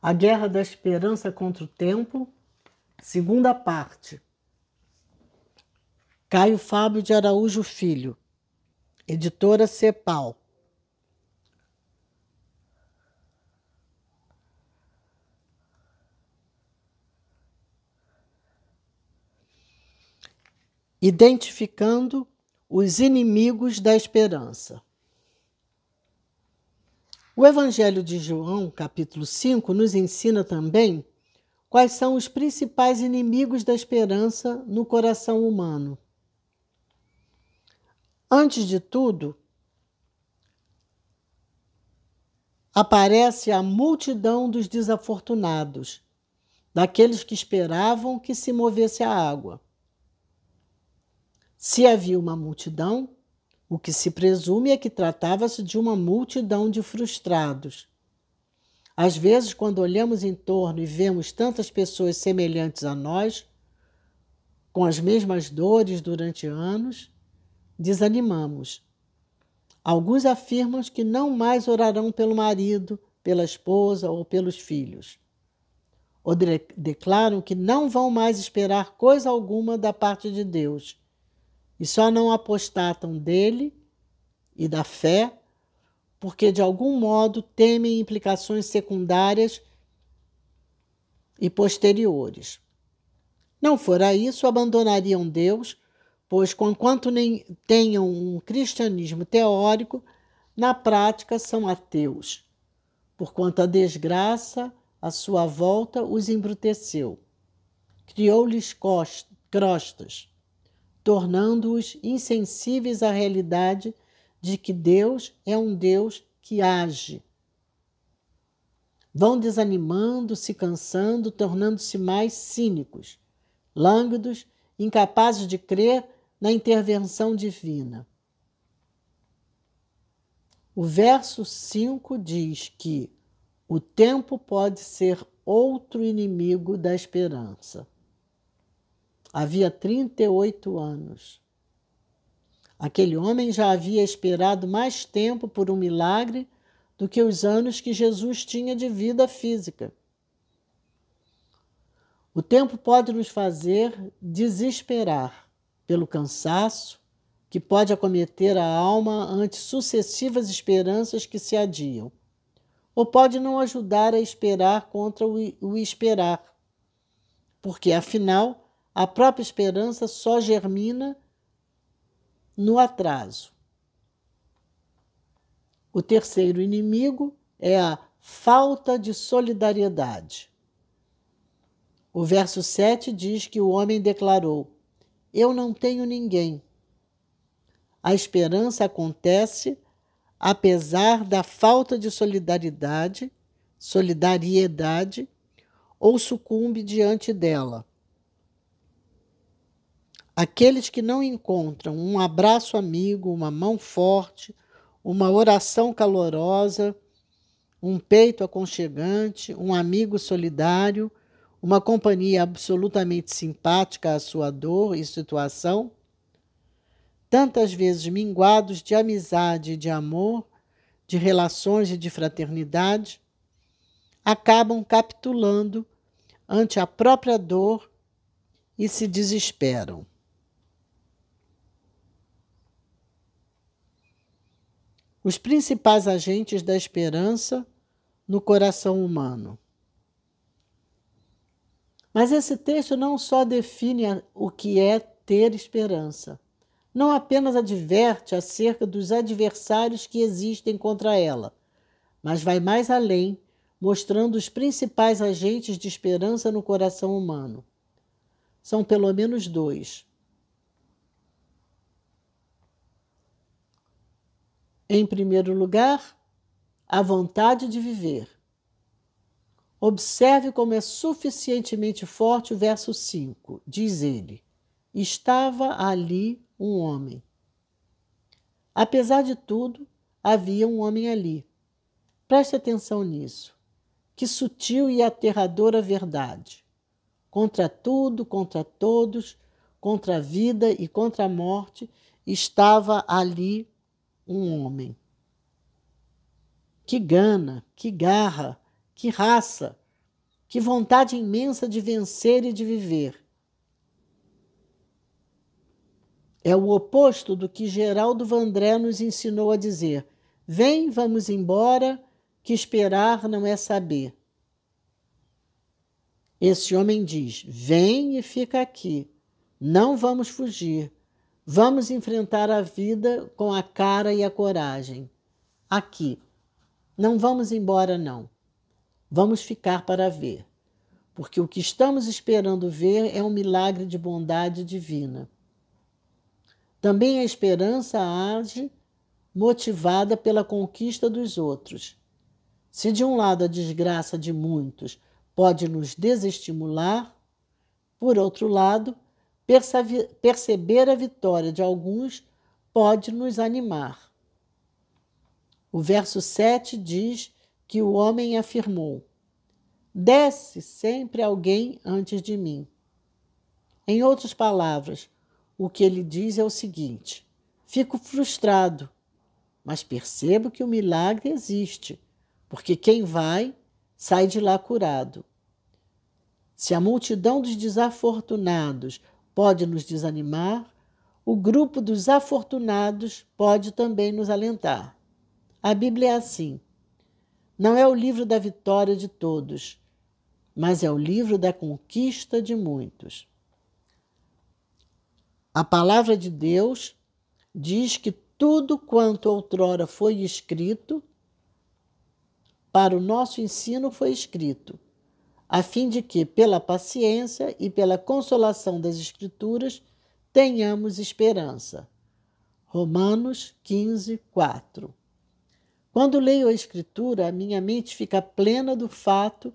A Guerra da Esperança contra o Tempo, segunda parte. Caio Fábio de Araújo Filho, editora Cepal. Identificando os inimigos da esperança. O Evangelho de João, capítulo 5, nos ensina também quais são os principais inimigos da esperança no coração humano. Antes de tudo, aparece a multidão dos desafortunados, daqueles que esperavam que se movesse a água. Se havia uma multidão, o que se presume é que tratava-se de uma multidão de frustrados. Às vezes, quando olhamos em torno e vemos tantas pessoas semelhantes a nós, com as mesmas dores durante anos, desanimamos. Alguns afirmam que não mais orarão pelo marido, pela esposa ou pelos filhos. Ou declaram que não vão mais esperar coisa alguma da parte de Deus e só não apostatam dele e da fé porque, de algum modo, temem implicações secundárias e posteriores. Não fora isso, abandonariam Deus, pois, conquanto nem tenham um cristianismo teórico, na prática são ateus, porquanto a desgraça à sua volta os embruteceu, criou-lhes crostas, tornando-os insensíveis à realidade de que Deus é um Deus que age. Vão desanimando, se cansando, tornando-se mais cínicos, lânguidos, incapazes de crer na intervenção divina. O verso 5 diz que o tempo pode ser outro inimigo da esperança. Havia 38 anos. Aquele homem já havia esperado mais tempo por um milagre do que os anos que Jesus tinha de vida física. O tempo pode nos fazer desesperar pelo cansaço que pode acometer a alma ante sucessivas esperanças que se adiam, ou pode não ajudar a esperar contra o esperar, porque, afinal, a própria esperança só germina no atraso. O terceiro inimigo é a falta de solidariedade. O verso 7 diz que o homem declarou: "Eu não tenho ninguém." A esperança acontece apesar da falta de solidariedade, ou sucumbe diante dela. Aqueles que não encontram um abraço amigo, uma mão forte, uma oração calorosa, um peito aconchegante, um amigo solidário, uma companhia absolutamente simpática à sua dor e situação, tantas vezes minguados de amizade e de amor, de relações e de fraternidade, acabam capitulando ante a própria dor e se desesperam. Os principais agentes da esperança no coração humano. Mas esse texto não só define o que é ter esperança, não apenas adverte acerca dos adversários que existem contra ela, mas vai mais além, mostrando os principais agentes de esperança no coração humano. São pelo menos dois. Em primeiro lugar, a vontade de viver. Observe como é suficientemente forte o verso 5. Diz ele: "Estava ali um homem." Apesar de tudo, havia um homem ali. Preste atenção nisso. Que sutil e aterradora verdade. Contra tudo, contra todos, contra a vida e contra a morte, estava ali um homem. Que gana, que garra, que raça, Que vontade imensa de vencer e de viver. É o oposto do que Geraldo Vandré nos ensinou a dizer: vem, vamos embora, que esperar não é saber. Esse homem diz: vem e fica aqui, não vamos fugir, vamos enfrentar a vida com a cara e a coragem. Aqui, não vamos embora não, vamos ficar para ver, porque o que estamos esperando ver é um milagre de bondade divina. Também a esperança age motivada pela conquista dos outros. Se de um lado a desgraça de muitos pode nos desestimular, por outro lado, perceber a vitória de alguns pode nos animar. O verso 7 diz que o homem afirmou: desce sempre alguém antes de mim. Em outras palavras, o que ele diz é o seguinte: fico frustrado, mas percebo que o milagre existe, porque quem vai, sai de lá curado. Se a multidão dos desafortunados pode nos desanimar, o grupo dos afortunados pode também nos alentar. A Bíblia é assim. Não é o livro da vitória de todos, mas é o livro da conquista de muitos. A palavra de Deus diz que tudo quanto outrora foi escrito, para o nosso ensino foi escrito, a fim de que, pela paciência e pela consolação das Escrituras, tenhamos esperança. Romanos 15, 4. Quando leio a Escritura, a minha mente fica plena do fato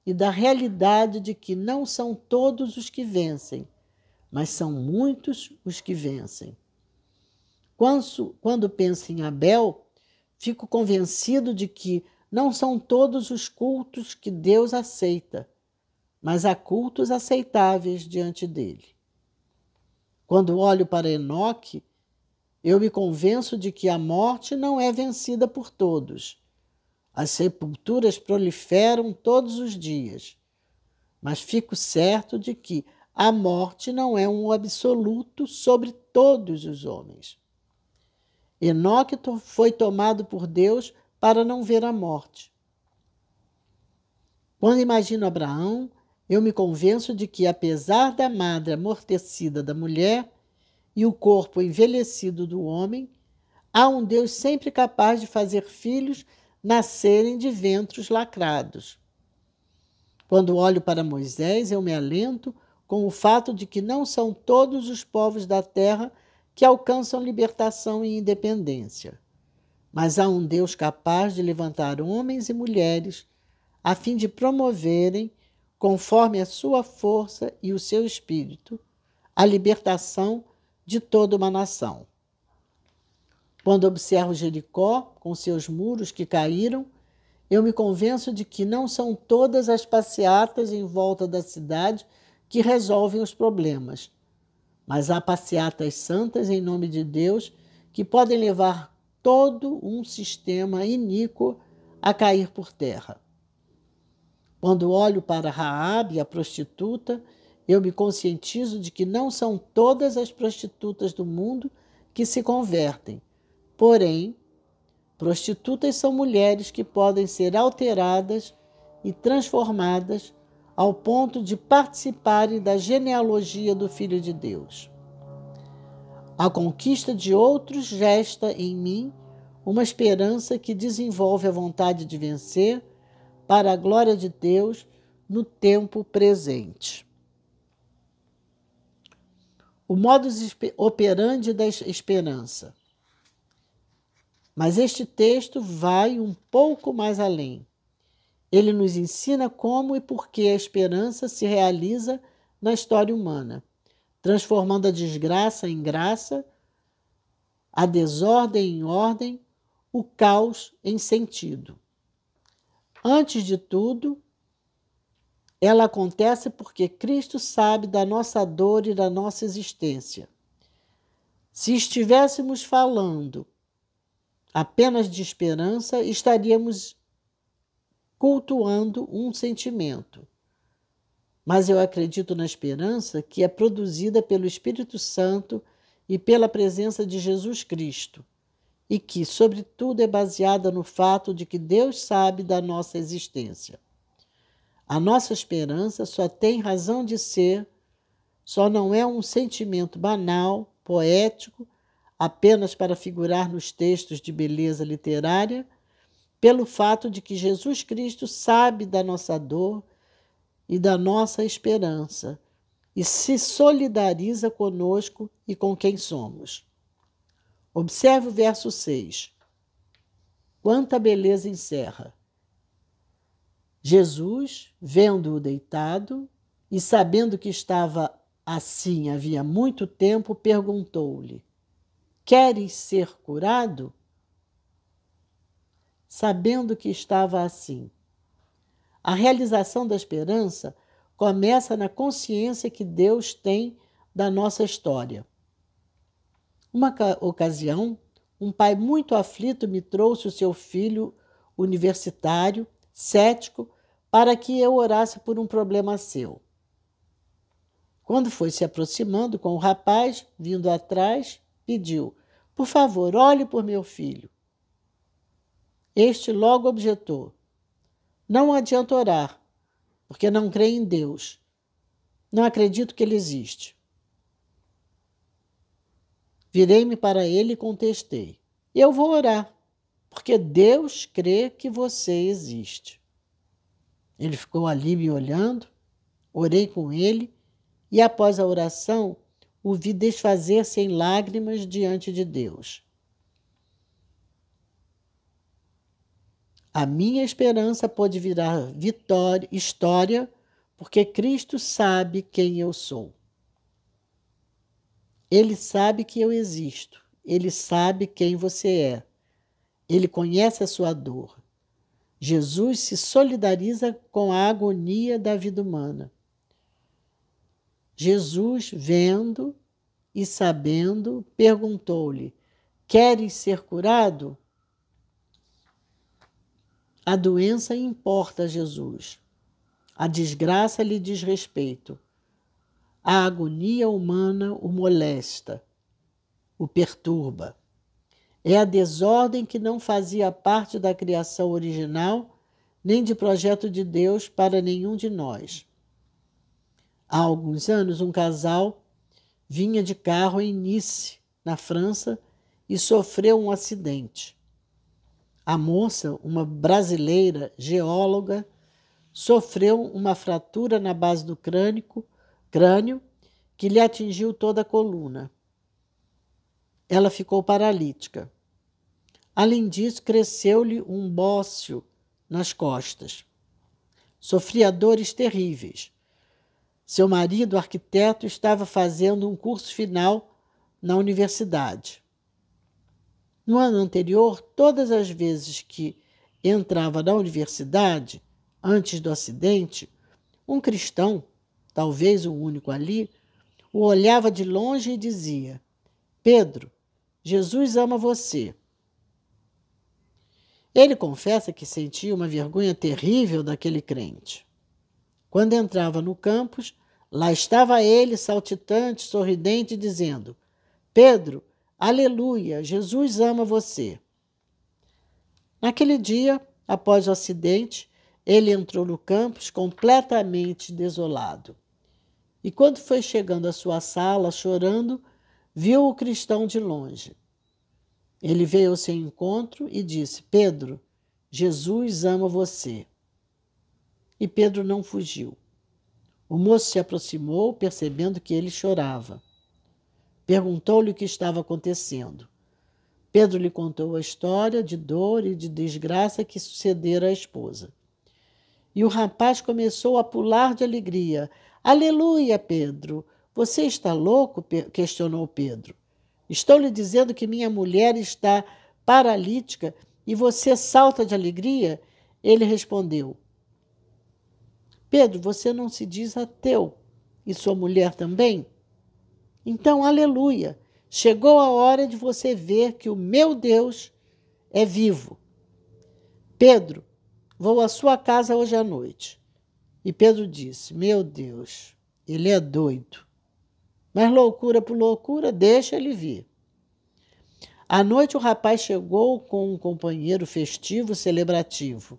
e da realidade de que não são todos os que vencem, mas são muitos os que vencem. Quando penso em Abel, fico convencido de que não são todos os cultos que Deus aceita, mas há cultos aceitáveis diante dele. Quando olho para Enoque, eu me convenço de que a morte não é vencida por todos. As sepulturas proliferam todos os dias, mas fico certo de que a morte não é um absoluto sobre todos os homens. Enoque foi tomado por Deus para não ver a morte. Quando imagino Abraão, eu me convenço de que, apesar da madre amortecida da mulher e o corpo envelhecido do homem, há um Deus sempre capaz de fazer filhos nascerem de ventres lacrados. Quando olho para Moisés, eu me alento com o fato de que não são todos os povos da terra que alcançam libertação e independência, mas há um Deus capaz de levantar homens e mulheres a fim de promoverem, conforme a sua força e o seu espírito, a libertação de toda uma nação. Quando observo Jericó, com seus muros que caíram, eu me convenço de que não são todas as passeatas em volta da cidade que resolvem os problemas, mas há passeatas santas em nome de Deus que podem levar todo um sistema iníquo a cair por terra. Quando olho para Raabe, a prostituta, eu me conscientizo de que não são todas as prostitutas do mundo que se convertem. Porém, prostitutas são mulheres que podem ser alteradas e transformadas ao ponto de participarem da genealogia do Filho de Deus. A conquista de outros gesta em mim uma esperança que desenvolve a vontade de vencer para a glória de Deus no tempo presente. O modus operandi da esperança. Mas este texto vai um pouco mais além. Ele nos ensina como e por que a esperança se realiza na história humana, transformando a desgraça em graça, a desordem em ordem, o caos em sentido. Antes de tudo, ela acontece porque Cristo sabe da nossa dor e da nossa existência. Se estivéssemos falando apenas de esperança, estaríamos cultuando um sentimento. mas eu acredito na esperança que é produzida pelo Espírito Santo e pela presença de Jesus Cristo, e que, sobretudo, é baseada no fato de que Deus sabe da nossa existência. A nossa esperança só tem razão de ser, só não é um sentimento banal, poético, apenas para figurar nos textos de beleza literária, pelo fato de que Jesus Cristo sabe da nossa dor e da nossa esperança e se solidariza conosco e com quem somos. Observe o verso 6. Quanta beleza encerra! Jesus, vendo-o deitado e sabendo que estava assim havia muito tempo, perguntou-lhe: Queres ser curado? Sabendo que estava assim. A realização da esperança começa na consciência que Deus tem da nossa história. Uma ocasião, um pai muito aflito me trouxe o seu filho universitário, cético, para que eu orasse por um problema seu. Quando foi se aproximando com o rapaz, vindo atrás, pediu: Por favor, olhe por meu filho. Este logo objetou: Não adianta orar, porque não creio em Deus. Não acredito que ele existe. Virei-me para ele e contestei: Eu vou orar, porque Deus crê que você existe. Ele ficou ali me olhando, orei com ele e, após a oração, o vi desfazer-se em lágrimas diante de Deus. A minha esperança pode virar história, porque Cristo sabe quem eu sou. Ele sabe que eu existo. Ele sabe quem você é. Ele conhece a sua dor. Jesus se solidariza com a agonia da vida humana. Jesus, vendo e sabendo, perguntou-lhe: Queres ser curado? A doença importa a Jesus. A desgraça lhe diz respeito. A agonia humana o molesta, o perturba. É a desordem que não fazia parte da criação original, nem de projeto de Deus para nenhum de nós. Há alguns anos, um casal vinha de carro em Nice, na França, e sofreu um acidente. A moça, uma brasileira geóloga, sofreu uma fratura na base do crânio que lhe atingiu toda a coluna. Ela ficou paralítica. Além disso, cresceu-lhe um bócio nas costas. Sofria dores terríveis. Seu marido, arquiteto, estava fazendo um curso final na universidade. No ano anterior, todas as vezes que entrava na universidade, antes do acidente, um cristão, talvez o único ali, o olhava de longe e dizia: Pedro, Jesus ama você. Ele confessa que sentia uma vergonha terrível daquele crente. Quando entrava no campus, lá estava ele, saltitante, sorridente, dizendo: Pedro, aleluia, Jesus ama você. Naquele dia, após o acidente, ele entrou no campus completamente desolado. E quando foi chegando à sua sala, chorando, viu o cristão de longe. Ele veio ao seu encontro e disse: Pedro, Jesus ama você. E Pedro não fugiu. O moço se aproximou, percebendo que ele chorava. Perguntou-lhe o que estava acontecendo. Pedro lhe contou a história de dor e de desgraça que sucedera à esposa. E o rapaz começou a pular de alegria. Aleluia, Pedro! Você está louco? Questionou Pedro. Estou lhe dizendo que minha mulher está paralítica e você salta de alegria? Ele respondeu: Pedro, você não se diz ateu, e sua mulher também? Então, aleluia! Chegou a hora de você ver que o meu Deus é vivo. Pedro, vou à sua casa hoje à noite. E Pedro disse: meu Deus, ele é doido. Mas loucura por loucura, deixa ele vir. À noite o rapaz chegou com um companheiro festivo celebrativo.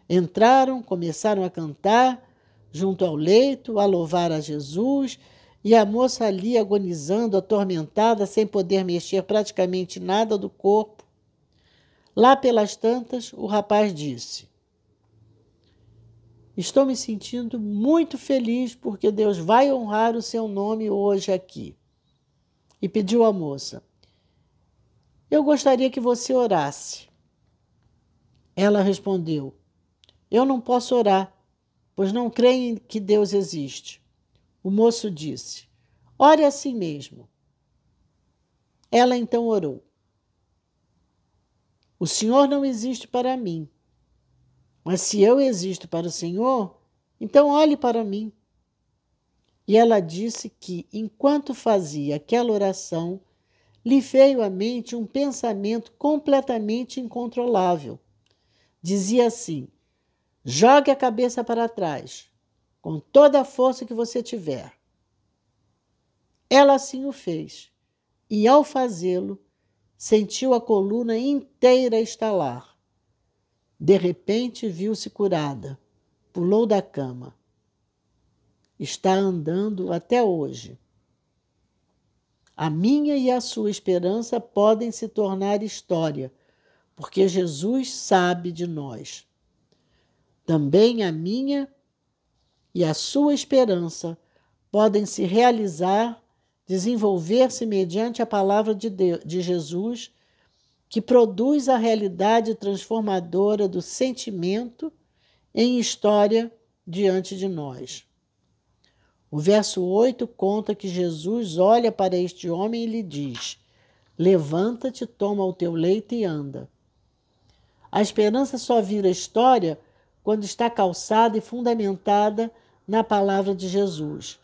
Entraram, começaram a cantar junto ao leito, a louvar a Jesus, e a moça ali agonizando, atormentada, sem poder mexer praticamente nada do corpo. Lá pelas tantas, o rapaz disse: estou me sentindo muito feliz porque Deus vai honrar o seu nome hoje aqui. E pediu à moça: eu gostaria que você orasse. Ela respondeu: eu não posso orar, pois não creio que Deus existe. O moço disse: ore assim mesmo. Ela então orou: o Senhor não existe para mim, mas se eu existo para o Senhor, então olhe para mim. E ela disse que, enquanto fazia aquela oração, lhe veio à mente um pensamento completamente incontrolável. Dizia assim: jogue a cabeça para trás, com toda a força que você tiver. Ela assim o fez, e ao fazê-lo, sentiu a coluna inteira estalar. De repente, viu-se curada, pulou da cama. Está andando até hoje. A minha e a sua esperança podem se tornar história, porque Jesus sabe de nós. Também a minha e a sua esperança podem se realizar, desenvolver-se mediante a palavra de Jesus, que produz a realidade transformadora do sentimento em história diante de nós. O verso 8 conta que Jesus olha para este homem e lhe diz: levanta-te, toma o teu leito e anda. A esperança só vira história quando está calçada e fundamentada na palavra de Jesus,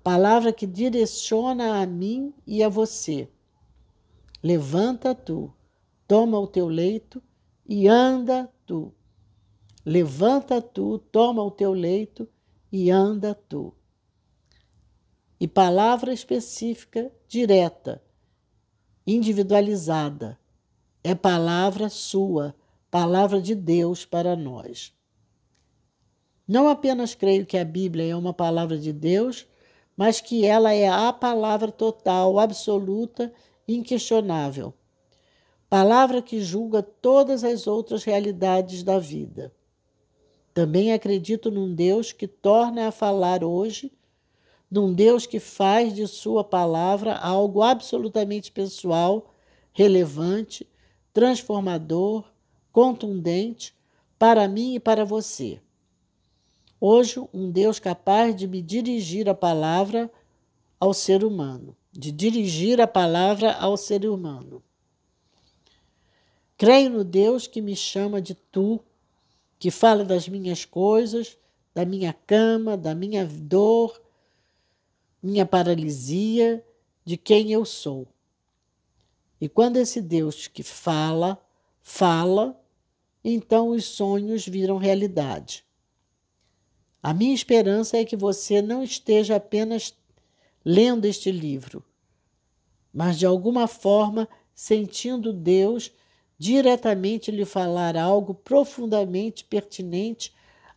palavra que direciona a mim e a você. Levanta tu, toma o teu leito e anda tu. Levanta tu, toma o teu leito e anda tu. E palavra específica, direta, individualizada. É palavra sua, palavra de Deus para nós. Não apenas creio que a Bíblia é uma palavra de Deus, mas que ela é a palavra total, absoluta, inquestionável. Palavra que julga todas as outras realidades da vida. Também acredito num Deus que torna a falar hoje, num Deus que faz de sua palavra algo absolutamente pessoal, relevante, transformador, contundente, para mim e para você. Hoje, um Deus capaz de me dirigir a palavra ao ser humano, de dirigir a palavra ao ser humano. Creio no Deus que me chama de tu, que fala das minhas coisas, da minha cama, da minha dor, minha paralisia, de quem eu sou. E quando esse Deus que fala, então os sonhos viram realidade. A minha esperança é que você não esteja apenas lendo este livro, mas de alguma forma sentindo Deus diretamente lhe falar algo profundamente pertinente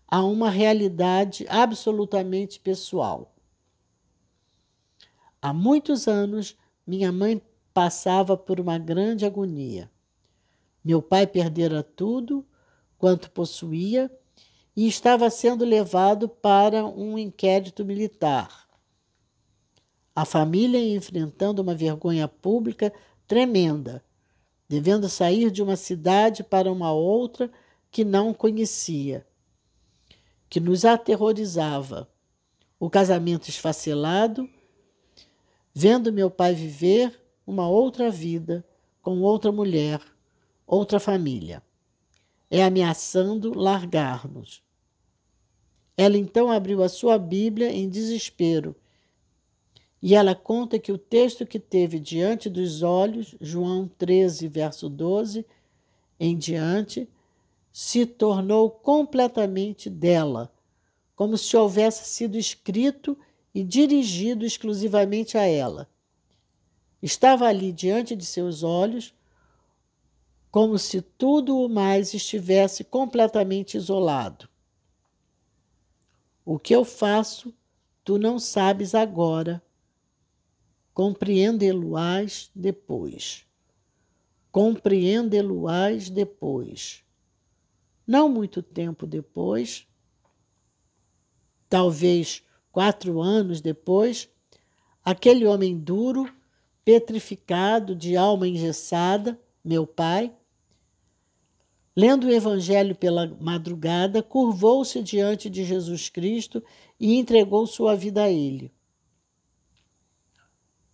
a uma realidade absolutamente pessoal. Há muitos anos, minha mãe passava por uma grande agonia. Meu pai perdera tudo quanto possuía e estava sendo levado para um inquérito militar. A família enfrentando uma vergonha pública tremenda, devendo sair de uma cidade para uma outra que não conhecia, que nos aterrorizava. O casamento esfacelado, vendo meu pai viver uma outra vida, com outra mulher, outra família, ameaçando largar-nos. Ela então abriu a sua Bíblia em desespero, e ela conta que o texto que teve diante dos olhos, João 13, verso 12, em diante, se tornou completamente dela, como se houvesse sido escrito e dirigido exclusivamente a ela. Estava ali diante de seus olhos, como se tudo o mais estivesse completamente isolado. O que eu faço, tu não sabes agora. Compreendê-lo-ás depois. Compreendê-lo-ás depois. Não muito tempo depois, talvez 4 anos depois, aquele homem duro, petrificado, de alma engessada, meu pai, lendo o Evangelho pela madrugada, curvou-se diante de Jesus Cristo e entregou sua vida a ele.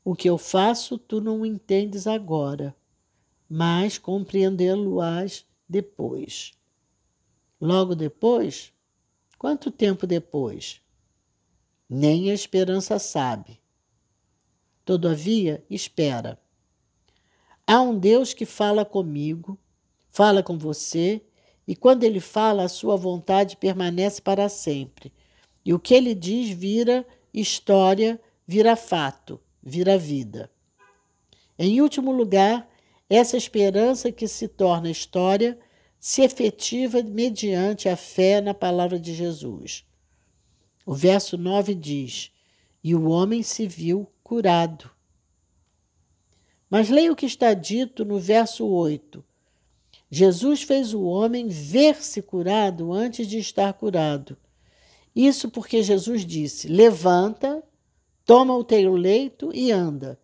O que eu faço, tu não entendes agora, mas compreendê-lo-ás depois. Logo depois? Quanto tempo depois? Nem a esperança sabe. Todavia, espera. Há um Deus que fala comigo, fala com você, e quando ele fala, a sua vontade permanece para sempre. E o que ele diz vira história, vira fato, vira vida. Em último lugar, essa esperança que se torna história se efetiva mediante a fé na palavra de Jesus. O verso 9 diz: e o homem se viu curado. Mas leia o que está dito no verso 8. Jesus fez o homem ver-se curado antes de estar curado. Isso porque Jesus disse: levanta, toma o teu leito e anda.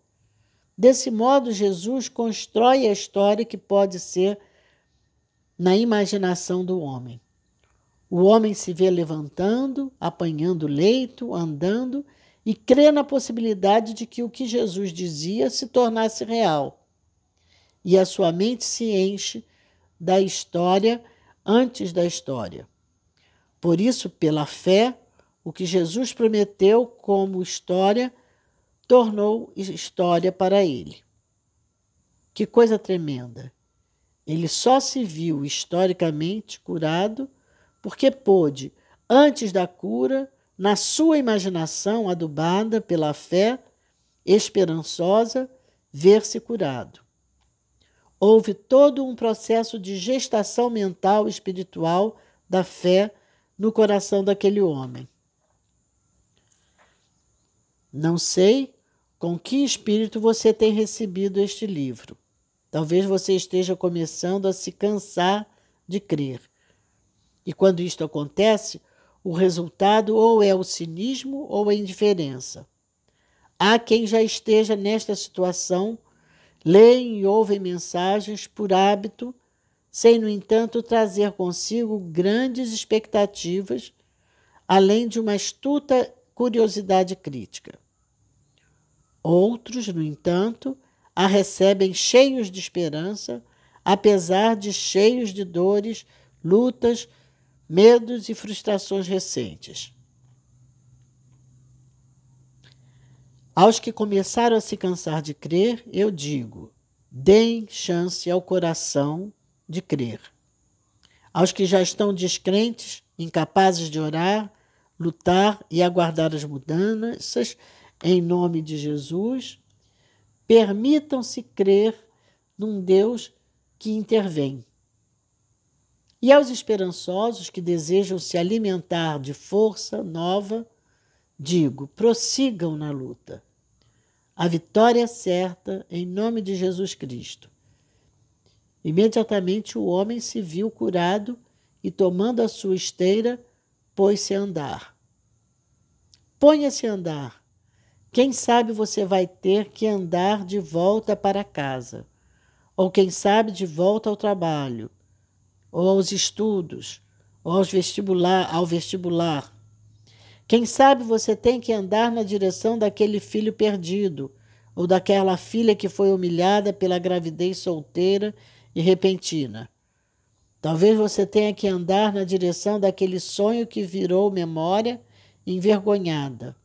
Desse modo, Jesus constrói a história que pode ser na imaginação do homem. O homem se vê levantando, apanhando o leito, andando e crê na possibilidade de que o que Jesus dizia se tornasse real. E a sua mente se enche da história antes da história. Por isso, pela fé, o que Jesus prometeu como história tornou história para ele. Que coisa tremenda! Ele só se viu historicamente curado porque pôde, antes da cura, na sua imaginação adubada pela fé esperançosa, ver-se curado. Houve todo um processo de gestação mental e espiritual da fé no coração daquele homem. Não sei com que espírito você tem recebido este livro. Talvez você esteja começando a se cansar de crer. E quando isto acontece, o resultado ou é o cinismo ou a indiferença. Há quem já esteja nesta situação, leem e ouvem mensagens por hábito, sem, no entanto, trazer consigo grandes expectativas, além de uma astuta curiosidade crítica. Outros, no entanto, a recebem cheios de esperança, apesar de cheios de dores, lutas, medos e frustrações recentes. Aos que começaram a se cansar de crer, eu digo: deem chance ao coração de crer. Aos que já estão descrentes, incapazes de orar, lutar e aguardar as mudanças, em nome de Jesus, permitam-se crer num Deus que intervém. E aos esperançosos que desejam se alimentar de força nova, digo: prossigam na luta. A vitória é certa em nome de Jesus Cristo. Imediatamente o homem se viu curado e, tomando a sua esteira, pôs-se a andar. Ponha-se a andar. Quem sabe você vai ter que andar de volta para casa, ou quem sabe de volta ao trabalho, ou aos estudos, ou ao vestibular. Quem sabe você tem que andar na direção daquele filho perdido, ou daquela filha que foi humilhada pela gravidez solteira e repentina. Talvez você tenha que andar na direção daquele sonho que virou memória envergonhada,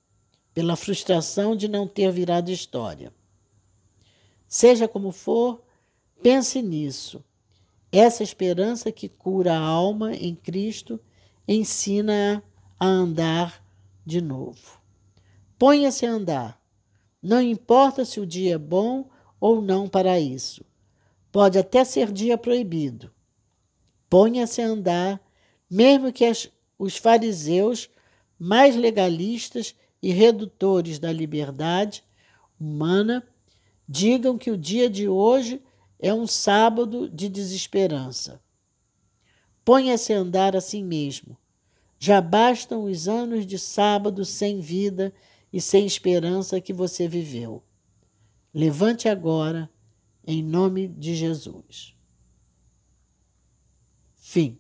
pela frustração de não ter virado história. Seja como for, pense nisso. Essa esperança que cura a alma em Cristo ensina a andar de novo. Ponha-se a andar. Não importa se o dia é bom ou não para isso. Pode até ser dia proibido. Ponha-se a andar, mesmo que os fariseus mais legalistas e redutores da liberdade humana digam que o dia de hoje é um sábado de desesperança. Ponha-se a andar assim mesmo. Já bastam os anos de sábado sem vida e sem esperança que você viveu. Levante agora, em nome de Jesus. Fim.